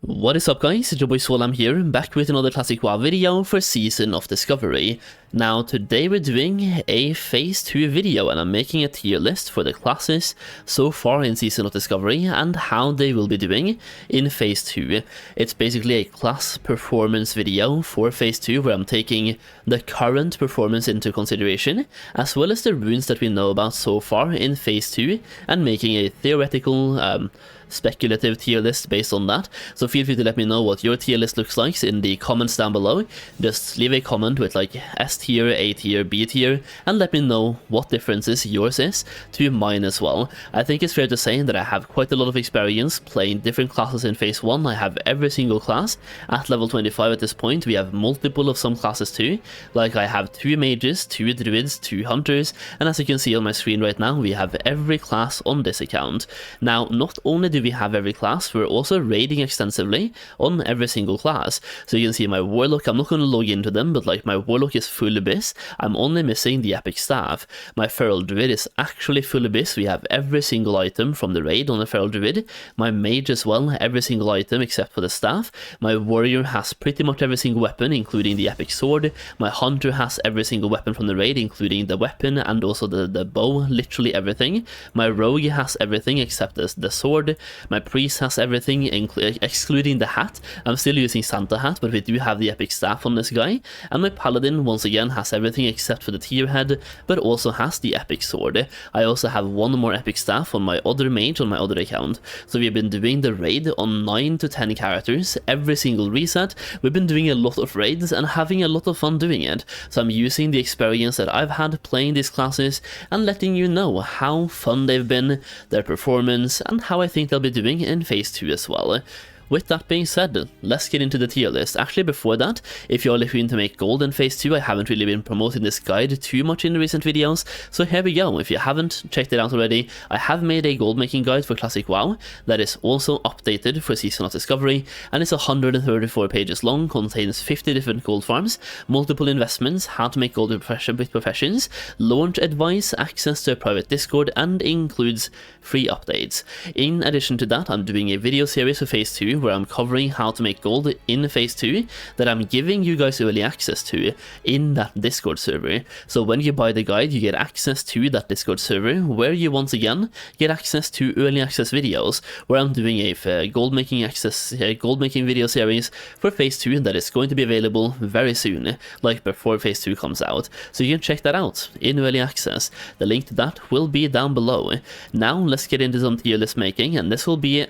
What is up guys, it's your boy Solheim here, back with another Classic WoW video for Season of Discovery. Now today we're doing a Phase 2 video and I'm making a tier list for the classes so far in Season of Discovery and how they will be doing in Phase 2. It's basically a class performance video for Phase 2 where I'm taking the current performance into consideration as well as the runes that we know about so far in Phase 2 and making a theoretical speculative tier list based on that. So feel free to let me know what your tier list looks like in the comments down below. Just leave a comment with like S tier, A tier, B tier, and let me know what differences yours is to mine as well. I think it's fair to say that I have quite a lot of experience playing different classes in Phase 1. I have every single class at level 25 at this point. We have multiple of some classes too. Like I have 2 mages, 2 druids, 2 hunters, and as you can see on my screen right now, we have every class on this account. Now, not only do we have every class, we're also raiding extensively on every single class. So you can see my Warlock, I'm not going to log into them, but like my Warlock is full abyss. I'm only missing the epic staff. My feral druid is actually full abyss. We have every single item from the raid on the feral druid. My mage as well, every single item except for the staff. My warrior has pretty much every single weapon, including the epic sword. My hunter has every single weapon from the raid, including the weapon and also the bow, literally everything. My rogue has everything except the sword. My priest has everything, excluding the hat. I'm still using Santa hat, but we do have the epic staff on this guy. And my paladin, once again, has everything except for the tier head, but also has the epic sword. I also have 1 more epic staff on my other mage on my other account. So we've been doing the raid on 9 to 10 characters every single reset. We've been doing a lot of raids and having a lot of fun doing it. So I'm using the experience that I've had playing these classes and letting you know how fun they've been, their performance, and how I think they'll be doing in Phase 2 as well. With that being said, let's get into the tier list. Actually, before that, if you're looking to make gold in Phase 2, I haven't really been promoting this guide too much in the recent videos, so here we go. If you haven't checked it out already, I have made a gold making guide for Classic WoW that is also updated for Season of Discovery, and it's 134 pages long, contains 50 different gold farms, multiple investments, how to make gold with professions, launch advice, access to a private Discord, and includes free updates. In addition to that, I'm doing a video series for Phase 2 where I'm covering how to make gold in Phase 2 that I'm giving you guys early access to in that Discord server. So when you buy the guide, you get access to that Discord server where you once again get access to early access videos where I'm doing a gold making video series for Phase 2 that is going to be available very soon, like before Phase 2 comes out. So you can check that out in early access. The link to that will be down below. Now let's get into some tier list making, and this will be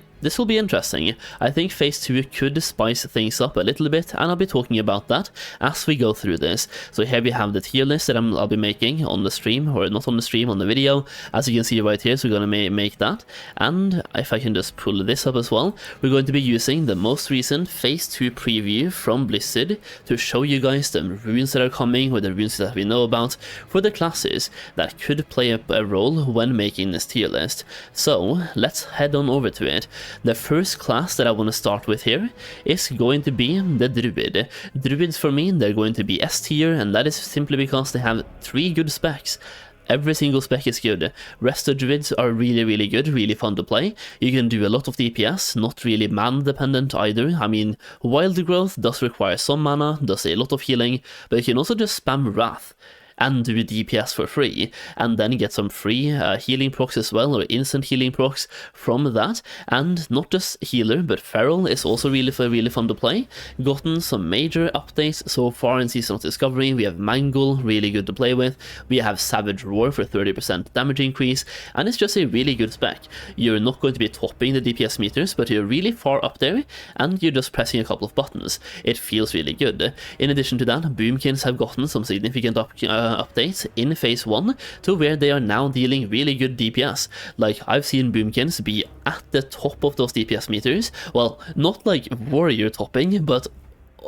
interesting. I think Phase 2 could spice things up a little bit, and I'll be talking about that as we go through this. So here we have the tier list that I'll be making on the stream, or not on the stream, on the video. As you can see right here, so we're going to make that. And if I can just pull this up as well, we're going to be using the most recent Phase 2 preview from Blizzard to show you guys the runes that are coming, or the runes that we know about for the classes that could play a role when making this tier list. So let's head on over to it. The first class that I want to start with here is going to be the Druid. Druids for me, they're going to be S tier, and that is simply because they have 3 good specs. Every single spec is good. Rested Druids are really good, really fun to play. You can do a lot of DPS, not really mana dependent either. I mean, Wild Growth does require some mana, does a lot of healing, but you can also just spam Wrath and do DPS for free, and then get some free healing procs as well, or instant healing procs from that. And not just healer, but feral is also really fun to play. Gotten some major updates so far in Season of Discovery. We have Mangle, really good to play with. We have Savage Roar for 30% damage increase, and it's just a really good spec. You're not going to be topping the DPS meters, but you're really far up there, and you're just pressing a couple of buttons. It feels really good. In addition to that, Boomkins have gotten some significant updates in Phase 1 to where they are now dealing really good DPS. Like, I've seen Boomkins be at the top of those DPS meters. Well, not like warrior topping, but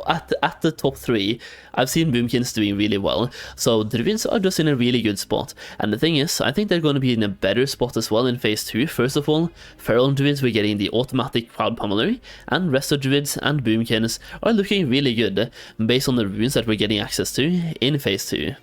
at the top 3, I've seen Boomkins doing really well. So Druids are just in a really good spot. And the thing is, I think they're going to be in a better spot as well in Phase 2. First of all, Feral Druids, we're getting the automatic Crowd Pummeler, and Rested Druids and Boomkins are looking really good based on the runes that we're getting access to in Phase 2.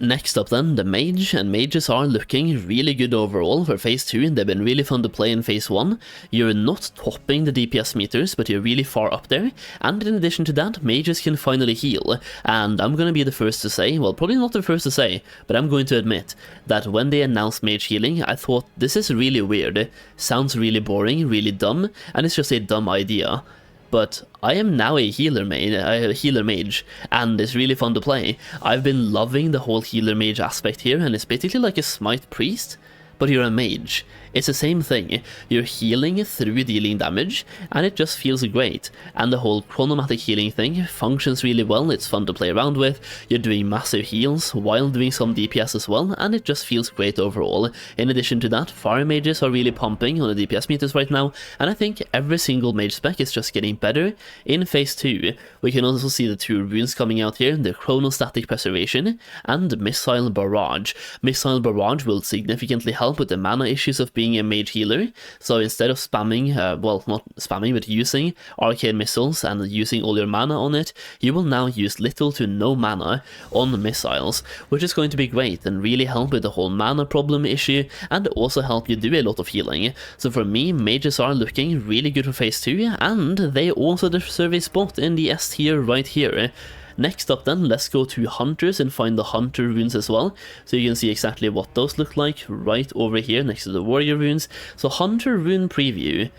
Next up then, the mage, and mages are looking really good overall for phase 2, they've been really fun to play in phase 1, you're not topping the DPS meters, but you're really far up there, and in addition to that, mages can finally heal, and I'm gonna be the first to say, well probably not the first to say, but I'm going to admit, that when they announced mage healing, I thought this is really weird, sounds really boring, really dumb, and it's just a dumb idea. But I am now a healer mage, and it's really fun to play. I've been loving the whole healer mage aspect here, and it's basically like a smite priest, but you're a mage. It's the same thing, you're healing through dealing damage, and it just feels great. And the whole chronomatic healing thing functions really well, it's fun to play around with, you're doing massive heals while doing some DPS as well, and it just feels great overall. In addition to that, fire mages are really pumping on the DPS meters right now, and I think every single mage spec is just getting better in phase 2. We can also see the 2 runes coming out here, the chronostatic preservation and missile barrage. Missile barrage will significantly help with the mana issues of being a mage healer, so instead of spamming, well not spamming but using arcane missiles and using all your mana on it, you will now use little to no mana on missiles, which is going to be great and really help with the whole mana problem issue and also help you do a lot of healing. So for me, mages are looking really good for phase 2, and they also deserve a spot in the S tier right here. Next up then, let's go to hunters and find the hunter runes as well, so you can see exactly what those look like right over here next to the warrior runes. So hunter rune preview,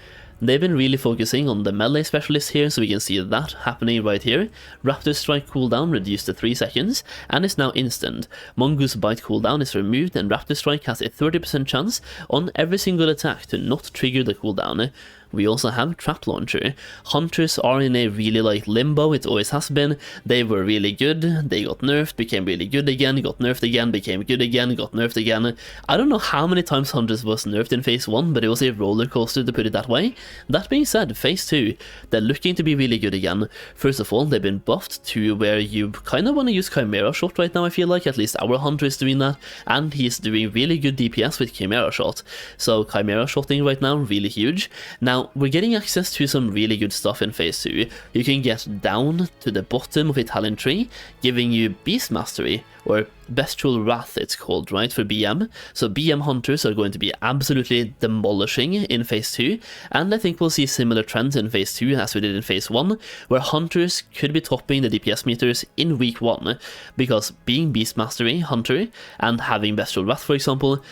they've been really focusing on the melee specialist here, so we can see that happening right here. Raptor Strike cooldown reduced to 3 seconds, and is now instant. Mongoose Bite cooldown is removed, and Raptor Strike has a 30% chance on every single attack to not trigger the cooldown. We also have Trap Launcher. Hunters are in a really like limbo, it always has been. They were really good, they got nerfed, became really good again, got nerfed again, became good again, got nerfed again. I don't know how many times Hunters was nerfed in phase 1, but it was a roller coaster to put it that way. That being said, phase 2, they're looking to be really good again. First of all, they've been buffed to where you kind of want to use Chimera Shot right now, I feel like, at least our Hunter is doing that, and he's doing really good DPS with Chimera Shot. So Chimera Shotting right now, really huge. Now, we're getting access to some really good stuff in phase 2. You can get down to the bottom of a talent tree, giving you Beast Mastery, or Bestial Wrath it's called, right, for BM. So BM hunters are going to be absolutely demolishing in phase 2, and I think we'll see similar trends in phase 2 as we did in phase 1, where hunters could be topping the DPS meters in week 1, because being Beast Mastery hunter and having Bestial Wrath, for example,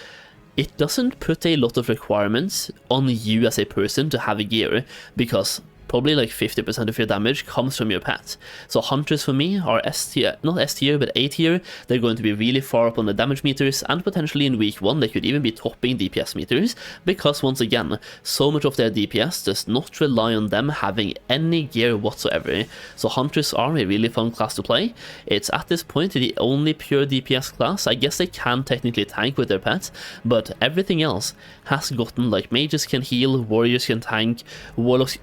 it doesn't put a lot of requirements on you as a person to have a gear, because probably like 50% of your damage comes from your pet. So hunters for me are S tier, not S tier, but A tier. They're going to be really far up on the damage meters, and potentially in week 1 they could even be topping DPS meters, because once again, so much of their DPS does not rely on them having any gear whatsoever. So hunters are a really fun class to play. It's at this point the only pure DPS class. I guess they can technically tank with their pets, but everything else has gotten, like, mages can heal, warriors can tank, warlocks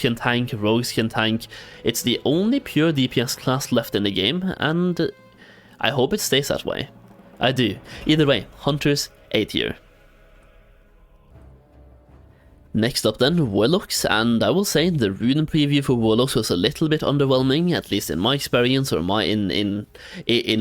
can tank, rogues can tank. It's the only pure DPS class left in the game, and I hope it stays that way. I do. Either way, hunters, A tier. Next up then, Warlocks, and I will say the rune preview for Warlocks was a little bit underwhelming, at least in my experience, or in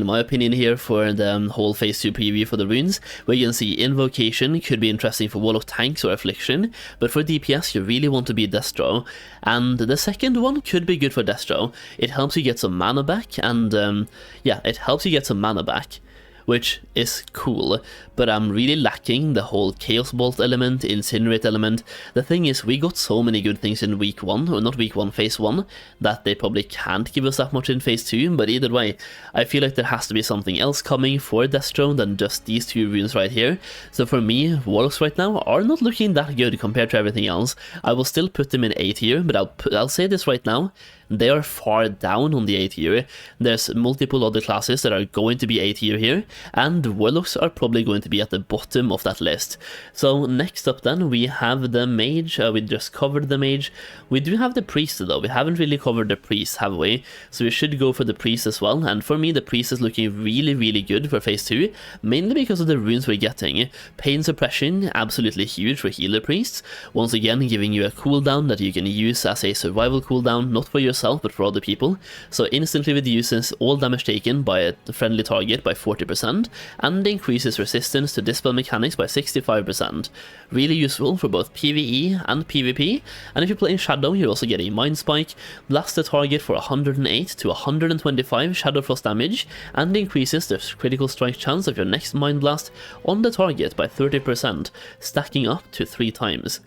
my opinion here, for the whole phase 2 preview for the runes, where you can see Invocation could be interesting for Warlock tanks or Affliction, but for DPS you really want to be Destro, and the second one could be good for Destro. It helps you get some mana back, and yeah, it helps you get some mana back, which is cool, but I'm really lacking the whole Chaos Bolt element, Incinerate element. The thing is, we got so many good things in week 1, or not week 1, phase 1, that they probably can't give us that much in phase 2, but either way, I feel like there has to be something else coming for Destro than just these 2 runes right here. So for me, Warlocks right now are not looking that good compared to everything else. I will still put them in A tier, but I'll say this right now, they are far down on the A tier. There's multiple other classes that are going to be A tier here, and Warlocks are probably going to be at the bottom of that list. So next up then, we have the Mage. We just covered the Mage. We do have the Priest though. We haven't really covered the Priest, have we? So we should go for the Priest as well, and for me the Priest is looking really good for phase 2, mainly because of the runes we're getting. Pain Suppression, absolutely huge for healer priests, once again giving you a cooldown that you can use as a survival cooldown, not for yourself yourself but for other people. So instantly reduces all damage taken by a friendly target by 40% and increases resistance to dispel mechanics by 65%. Really useful for both PvE and PvP, and if you play in Shadow you're also getting Mind Spike, blast the target for 108 to 125 Shadow Frost damage, and increases the critical strike chance of your next Mind Blast on the target by 30%, stacking up to 3 times.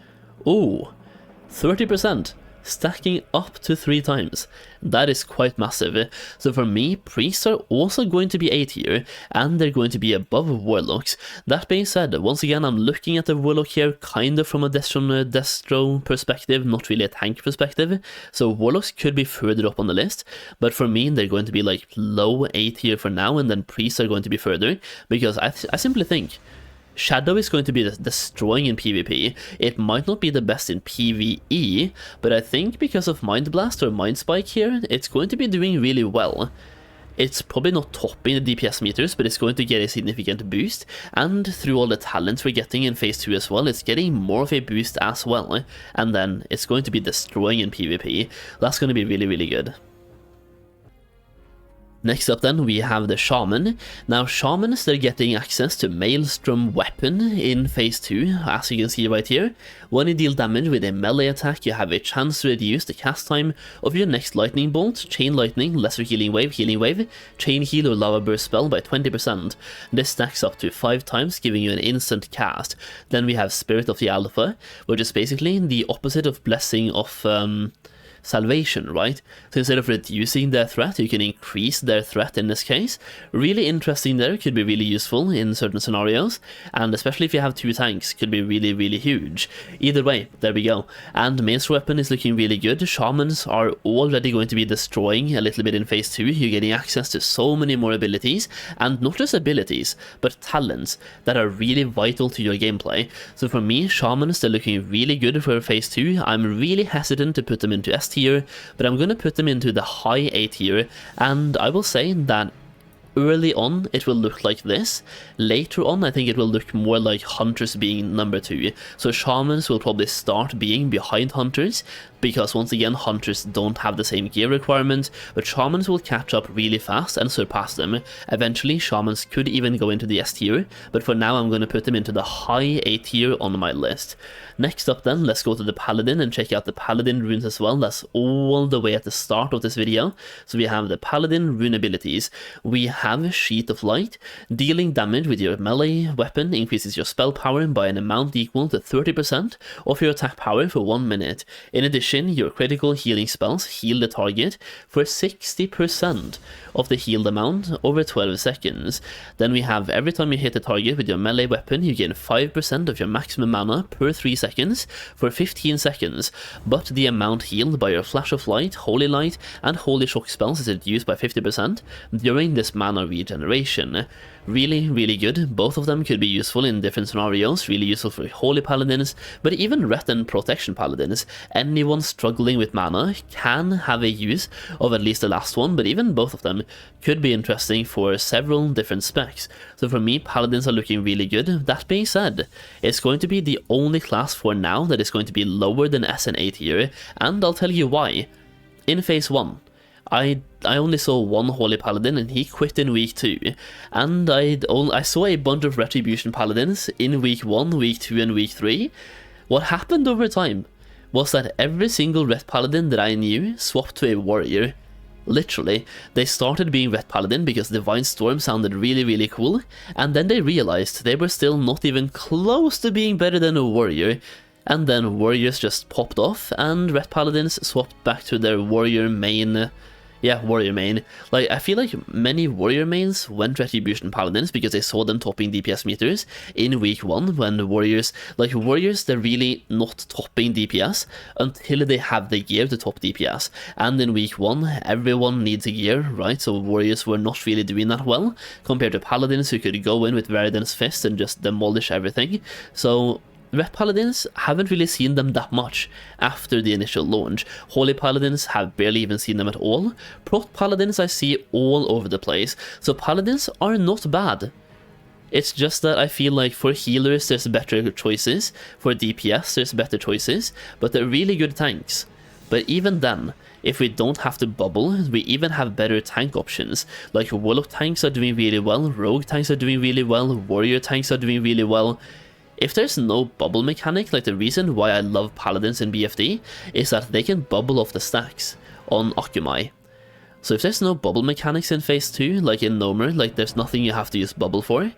Ooh, 30%! Stacking up to 3 times. That is quite massive. So for me, priests are also going to be A tier, and they're going to be above warlocks. That being said, once again, I'm looking at the warlock here kind of from a destro perspective, not really a tank perspective. So warlocks could be further up on the list, but for me, they're going to be like low A tier for now, and then priests are going to be further, because I simply think Shadow is going to be destroying in PvP. It might not be the best in PvE, but I think because of Mind Blast or Mind Spike here, it's going to be doing really well. It's probably not topping the DPS meters, but it's going to get a significant boost, and through all the talents we're getting in Phase 2 as well, it's getting more of a boost as well, and then it's going to be destroying in PvP. That's going to be really, really good. Next up then, we have the Shaman. Now Shamans, they're getting access to Maelstrom Weapon in Phase 2, as you can see right here. When you deal damage with a melee attack, you have a chance to reduce the cast time of your next Lightning Bolt, Chain Lightning, Lesser Healing Wave, Chain Heal or Lava Burst spell by 20%. This stacks up to 5 times, giving you an instant cast. Then we have Spirit of the Alpha, which is basically the opposite of Blessing of Salvation, right? So instead of reducing their threat, you can increase their threat in this case. Really interesting there, could be really useful in certain scenarios, and especially if you have 2 tanks, could be really, really huge. Either way, there we go. And Maelstrom Weapon is looking really good. Shamans are already going to be destroying a little bit in Phase 2. You're getting access to so many more abilities, and not just abilities, but talents that are really vital to your gameplay. So for me, Shamans, they're looking really good for Phase 2. I'm really hesitant to put them into S tier, but I'm going to put them into the high A tier, and I will say that early on it will look like this. Later on I think it will look more like Hunters being number 2. So Shamans will probably start being behind Hunters, because once again Hunters don't have the same gear requirements, but Shamans will catch up really fast and surpass them. Eventually Shamans could even go into the S tier, but for now I'm going to put them into the high A tier on my list. Next up then, let's go to the Paladin and check out the Paladin runes as well. That's all the way at the start of this video. So we have the Paladin rune abilities. We have Sheet of Light. Dealing damage with your melee weapon increases your spell power by an amount equal to 30% of your attack power for 1 minute. In addition, your critical healing spells heal the target for 60% of the healed amount over 12 seconds. Then we have every time you hit a target with your melee weapon, you gain 5% of your maximum mana per 3 seconds for 15 seconds, but the amount healed by your Flash of Light, Holy Light, and Holy Shock spells is reduced by 50% during this mana regeneration. Really, really good. Both of them could be useful in different scenarios, really useful for Holy Paladins, but even Ret and Protection Paladins. Anyone struggling with mana can have a use of at least the last one, but even both of them could be interesting for several different specs. So for me, Paladins are looking really good. That being said, it's going to be the only class for now that is going to be lower than S and A tier, and I'll tell you why. In Phase 1, I only saw one Holy Paladin and he quit in week 2, and I saw a bunch of Retribution Paladins in week 1, week 2 and week 3. What happened over time was that every single Ret Paladin that I knew swapped to a Warrior. Literally, they started being Ret Paladin because Divine Storm sounded really, really cool, and then they realized they were still not even close to being better than a Warrior. And then Warriors just popped off, and Ret Paladins swapped back to their Warrior main. Warrior main. Like, I feel like many Warrior mains went Retribution Paladins because they saw them topping DPS meters in week 1, when Warriors, they're really not topping DPS until they have the gear to top DPS. And in week 1, everyone needs a gear, right? So Warriors were not really doing that well, compared to Paladins who could go in with Veridan's Fist and just demolish everything. So Ret Paladins haven't really seen them that much after the initial launch. Holy Paladins have barely even seen them at all. Prot Paladins I see all over the place. So Paladins are not bad. It's just that I feel like for healers there's better choices, for DPS there's better choices, but they're really good tanks. But even then, if we don't have to bubble, we even have better tank options. Like Warlock tanks are doing really well, Rogue tanks are doing really well, Warrior tanks are doing really well. If there's no bubble mechanic, like the reason why I love Paladins in BFD is that they can bubble off the stacks on Akumai. So if there's no bubble mechanics in phase 2, like in Nomer, like there's nothing you have to use bubble for,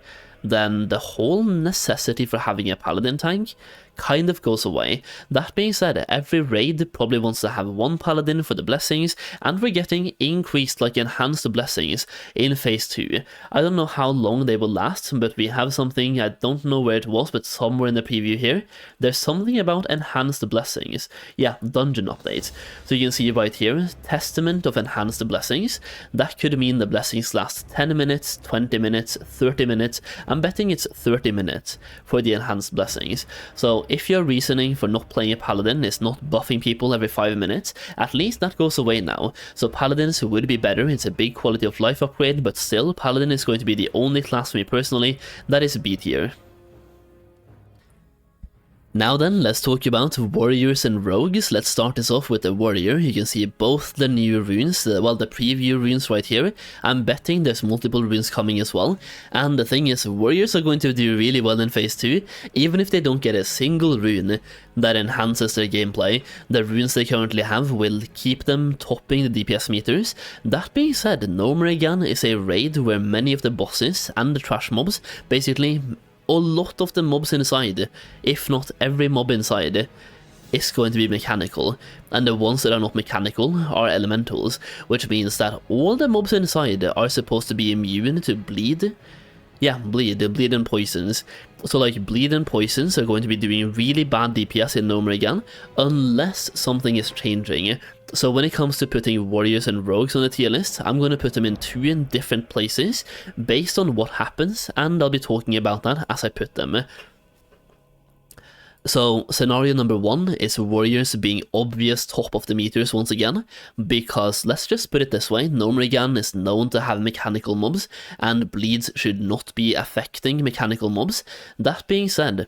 then the whole necessity for having a Paladin tank kind of goes away. That being said, every raid probably wants to have one Paladin for the blessings, and we're getting increased, like enhanced blessings in phase 2. I don't know how long they will last, but we have something, I don't know where it was, but somewhere in the preview here, there's something about enhanced blessings. Yeah, dungeon updates. So you can see right here, Testament of Enhanced Blessings. That could mean the blessings last 10 minutes, 20 minutes, 30 minutes. I'm betting it's 30 minutes for the enhanced blessings. So if your reasoning for not playing a Paladin is not buffing people every 5 minutes, at least that goes away now. So Paladins would be better, it's a big quality of life upgrade, but still Paladin is going to be the only class for me personally that is B tier. Now then, let's talk about warriors and rogues. Let's start this off with the warrior. You can see both the new runes, well, the preview runes right here. I'm betting there's multiple runes coming as well. And the thing is, warriors are going to do really well in phase 2, even if they don't get a single rune that enhances their gameplay. The runes they currently have will keep them topping the DPS meters. That being said, Nomer again is a raid where many of the bosses and the trash mobs, basically a lot of the mobs inside, if not every mob inside, is going to be mechanical, and the ones that are not mechanical are elementals, which means that all the mobs inside are supposed to be immune to bleed. Yeah, bleed and poisons. So like bleed and poisons are going to be doing really bad DPS in Nomer again, unless something is changing. So when it comes to putting warriors and rogues on the tier list, I'm going to put them in 2 different places based on what happens, and I'll be talking about that as I put them. So scenario number 1 is warriors being obvious top of the meters once again, because let's just put it this way, Nomer again is known to have mechanical mobs, and bleeds should not be affecting mechanical mobs. That being said,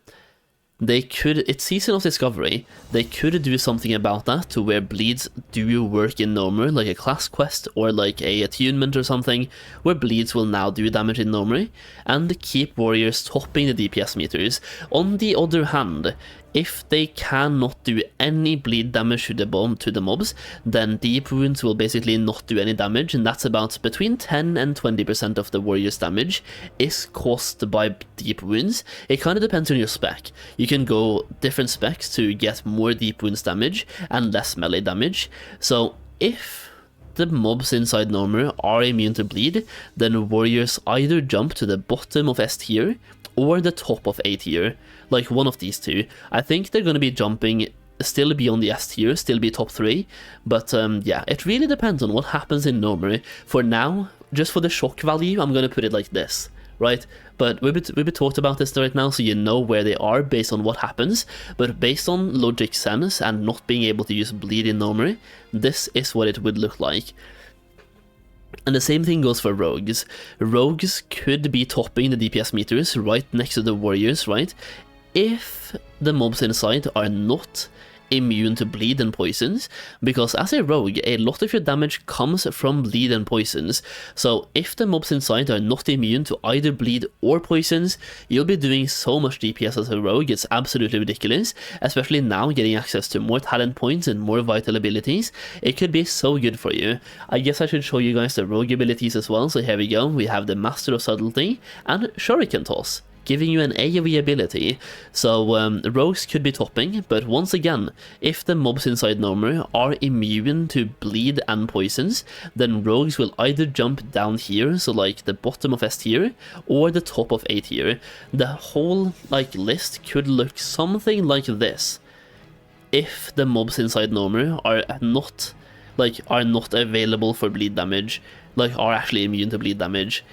they could, it's Season of Discovery, they could do something about that to where bleeds do work in Nomer, like a class quest or like a attunement or something, where bleeds will now do damage in Nomer, and keep warriors topping the DPS meters. On the other hand, if they cannot do any bleed damage to the mobs, then deep wounds will basically not do any damage, and that's about between 10 and 20% of the warrior's damage is caused by deep wounds. It kind of depends on your spec. You can go different specs to get more deep wounds damage and less melee damage. So if the mobs inside Nomer are immune to bleed, then warriors either jump to the bottom of S tier or the top of A tier, like one of these two. I think they're going to be jumping, still be on the S tier, still be top 3, but yeah, it really depends on what happens in Nomer. For now, just for the shock value, I'm going to put it like this, right? But we've been talked about this right now, so you know where they are based on what happens, but based on logic sense and not being able to use bleed in Nomer, this is what it would look like. And the same thing goes for rogues. Rogues could be topping the DPS meters right next to the warriors, right? If the mobs inside are not immune to bleed and poisons, because as a rogue, a lot of your damage comes from bleed and poisons. So if the mobs inside are not immune to either bleed or poisons, you'll be doing so much DPS as a rogue, it's absolutely ridiculous, especially now getting access to more talent points and more vital abilities. It could be so good for you. I guess I should show you guys the rogue abilities as well, so here we go. We have the Master of Subtlety and Shuriken Toss, giving you an AoE ability. So rogues could be topping, but once again, if the mobs inside Nomer are immune to bleed and poisons, then rogues will either jump down here, so like the bottom of S tier, or the top of A tier. The whole like list could look something like this if the mobs inside Nomer are not available for bleed damage, like are actually immune to bleed damage.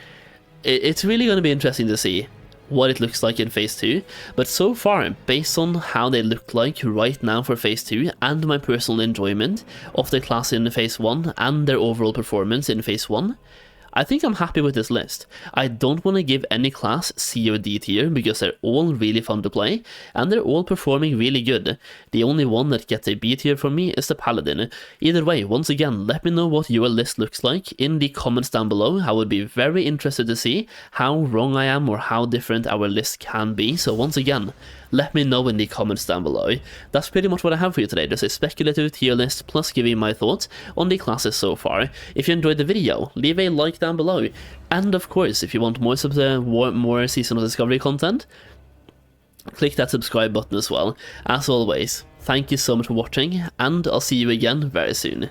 It's really going to be interesting to see what it looks like in phase 2, but so far, based on how they look like right now for phase 2 and my personal enjoyment of the class in phase 1 and their overall performance in phase 1, I think I'm happy with this list. I don't want to give any class C or D tier because they're all really fun to play and they're all performing really good. The only one that gets a B tier from me is the Paladin. Either way, once again, let me know what your list looks like in the comments down below. I would be very interested to see how wrong I am or how different our list can be. So once again, let me know in the comments down below. That's pretty much what I have for you today, just a speculative tier list plus giving my thoughts on the classes so far. If you enjoyed the video, leave a like down below. And of course, if you want more Season of Discovery content, click that subscribe button as well. As always, thank you so much for watching, and I'll see you again very soon.